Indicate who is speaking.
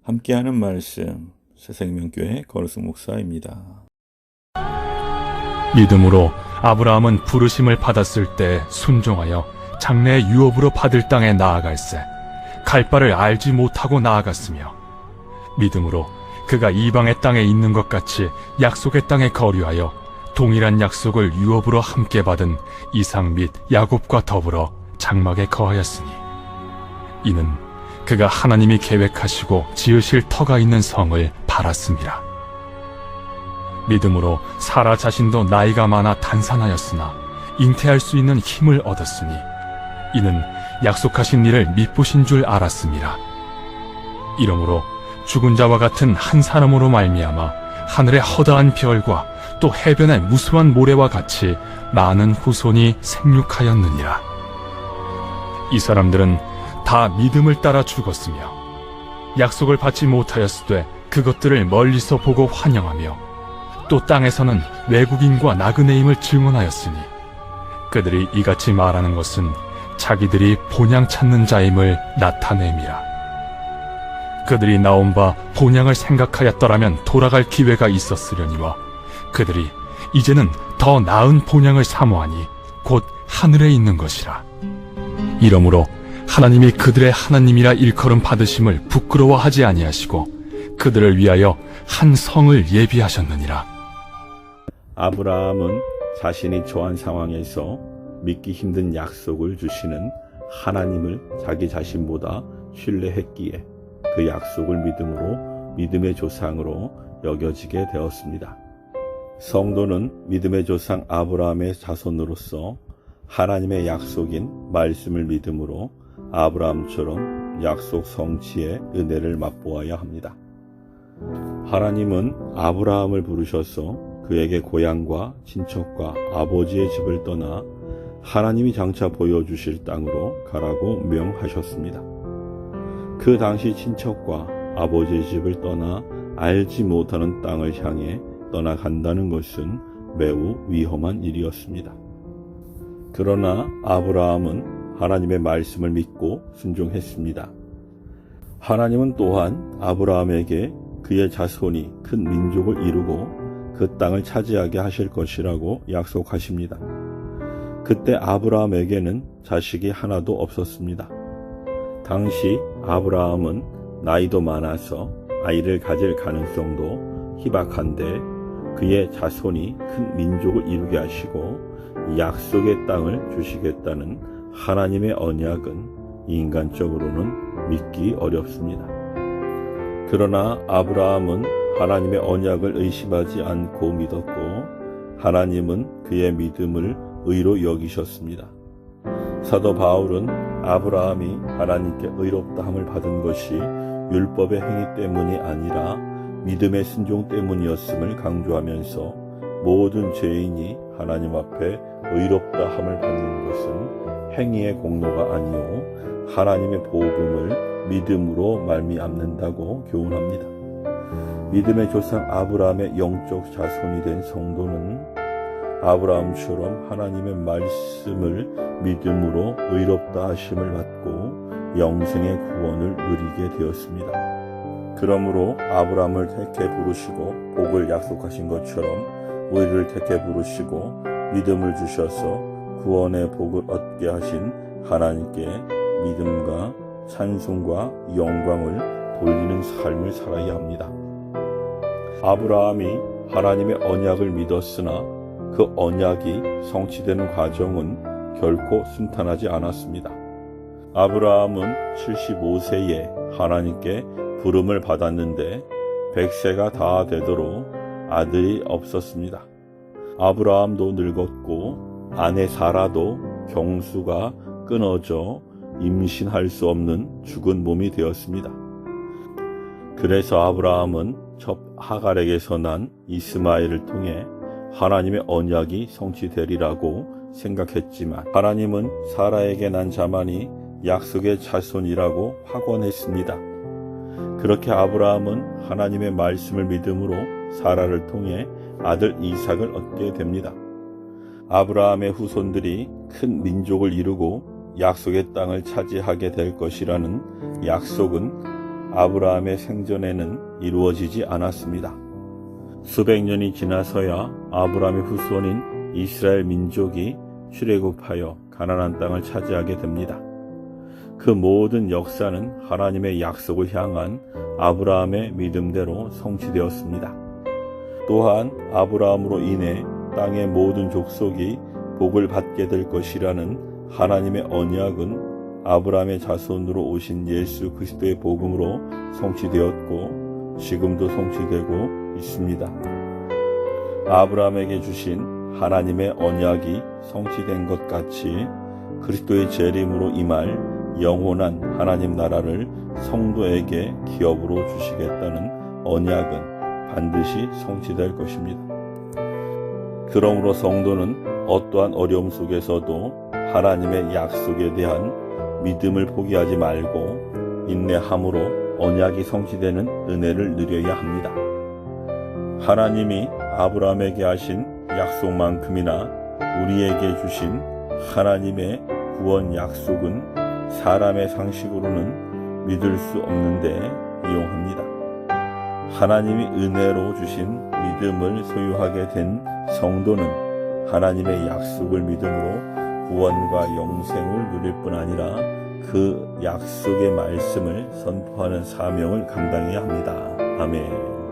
Speaker 1: 함께하는 말씀 새생명교회 거루승 목사입니다.
Speaker 2: 믿음으로 아브라함은 부르심을 받았을 때 순종하여 장래의 유업으로 받을 땅에 나아갈새 갈 바를 알지 못하고 나아갔으며, 믿음으로 그가 이방의 땅에 있는 것 같이 약속의 땅에 거류하여 동일한 약속을 유업으로 함께 받은 이삭 및 야곱과 더불어 장막에 거하였으니, 이는 그가 하나님이 계획하시고 지으실 터가 있는 성을 바랐습니다. 믿음으로 사라 자신도 나이가 많아 단산하였으나 잉태할 수 있는 힘을 얻었으니, 이는 약속하신 일을 믿으신 줄 알았습니다. 이러므로 죽은 자와 같은 한 사람으로 말미암아 하늘의 허다한 별과 또 해변의 무수한 모래와 같이 많은 후손이 생육하였느니라. 이 사람들은 다 믿음을 따라 죽었으며, 약속을 받지 못하였으되 그것들을 멀리서 보고 환영하며, 또 땅에서는 외국인과 나그네임을 증언하였으니, 그들이 이같이 말하는 것은 자기들이 본향 찾는 자임을 나타냄이라. 그들이 나온 바 본향을 생각하였더라면 돌아갈 기회가 있었으려니와, 그들이 이제는 더 나은 본향을 사모하니 곧 하늘에 있는 것이라. 이러므로 하나님이 그들의 하나님이라 일컬음 받으심을 부끄러워하지 아니하시고 그들을 위하여 한 성을 예비하셨느니라.
Speaker 1: 아브라함은 자신이 처한 상황에서 믿기 힘든 약속을 주시는 하나님을 자기 자신보다 신뢰했기에 그 약속을 믿음으로 믿음의 조상으로 여겨지게 되었습니다. 성도는 믿음의 조상 아브라함의 자손으로서 하나님의 약속인 말씀을 믿음으로 아브라함처럼 약속 성취의 은혜를 맛보아야 합니다. 하나님은 아브라함을 부르셔서 그에게 고향과 친척과 아버지의 집을 떠나 하나님이 장차 보여주실 땅으로 가라고 명하셨습니다. 그 당시 친척과 아버지의 집을 떠나 알지 못하는 땅을 향해 떠나간다는 것은 매우 위험한 일이었습니다. 그러나 아브라함은 하나님의 말씀을 믿고 순종했습니다. 하나님은 또한 아브라함에게 그의 자손이 큰 민족을 이루고 그 땅을 차지하게 하실 것이라고 약속하십니다. 그때 아브라함에게는 자식이 하나도 없었습니다. 당시 아브라함은 나이도 많아서 아이를 가질 가능성도 희박한데, 그의 자손이 큰 민족을 이루게 하시고 약속의 땅을 주시겠다는 하나님의 언약은 인간적으로는 믿기 어렵습니다. 그러나 아브라함은 하나님의 언약을 의심하지 않고 믿었고, 하나님은 그의 믿음을 의로 여기셨습니다. 사도 바울은 아브라함이 하나님께 의롭다함을 받은 것이 율법의 행위 때문이 아니라 믿음의 순종 때문이었음을 강조하면서, 모든 죄인이 하나님 앞에 의롭다함을 받는 것은 행위의 공로가 아니요 하나님의 복음을 믿음으로 말미암는다고 교훈합니다. 믿음의 조상 아브라함의 영적 자손이 된 성도는 아브라함처럼 하나님의 말씀을 믿음으로 의롭다 하심을 받고 영생의 구원을 누리게 되었습니다. 그러므로 아브라함을 택해 부르시고 복을 약속하신 것처럼 우리를 택해 부르시고 믿음을 주셔서 구원의 복을 얻게 하신 하나님께 믿음과 찬송과 영광을 돌리는 삶을 살아야 합니다. 아브라함이 하나님의 언약을 믿었으나 그 언약이 성취되는 과정은 결코 순탄하지 않았습니다. 아브라함은 75세에 하나님께 부름을 받았는데 100세가 다 되도록 아들이 없었습니다. 아브라함도 늙었고 아내 사라도 경수가 끊어져 임신할 수 없는 죽은 몸이 되었습니다. 그래서 아브라함은 첫 하갈에게서 난 이스마엘을 통해 하나님의 언약이 성취되리라고 생각했지만, 하나님은 사라에게 난 자만이 약속의 자손이라고 확언했습니다. 그렇게 아브라함은 하나님의 말씀을 믿음으로 사라를 통해 아들 이삭을 얻게 됩니다. 아브라함의 후손들이 큰 민족을 이루고 약속의 땅을 차지하게 될 것이라는 약속은 아브라함의 생전에는 이루어지지 않았습니다. 수백 년이 지나서야 아브라함의 후손인 이스라엘 민족이 출애굽하여 가나안 땅을 차지하게 됩니다. 그 모든 역사는 하나님의 약속을 향한 아브라함의 믿음대로 성취되었습니다. 또한 아브라함으로 인해 땅의 모든 족속이 복을 받게 될 것이라는 하나님의 언약은 아브라함의 자손으로 오신 예수 그리스도의 복음으로 성취되었고 지금도 성취되고 있습니다. 아브라함에게 주신 하나님의 언약이 성취된 것 같이 그리스도의 재림으로 임할 영원한 하나님 나라를 성도에게 기업으로 주시겠다는 언약은 반드시 성취될 것입니다. 그러므로 성도는 어떠한 어려움 속에서도 하나님의 약속에 대한 믿음을 포기하지 말고 인내함으로 언약이 성취되는 은혜를 누려야 합니다. 하나님이 아브라함에게 하신 약속만큼이나 우리에게 주신 하나님의 구원 약속은 사람의 상식으로는 믿을 수 없는데 이용합니다. 하나님이 은혜로 주신 믿음을 소유하게 된 성도는 하나님의 약속을 믿음으로 구원과 영생을 누릴 뿐 아니라 그 약속의 말씀을 선포하는 사명을 감당해야 합니다. 아멘.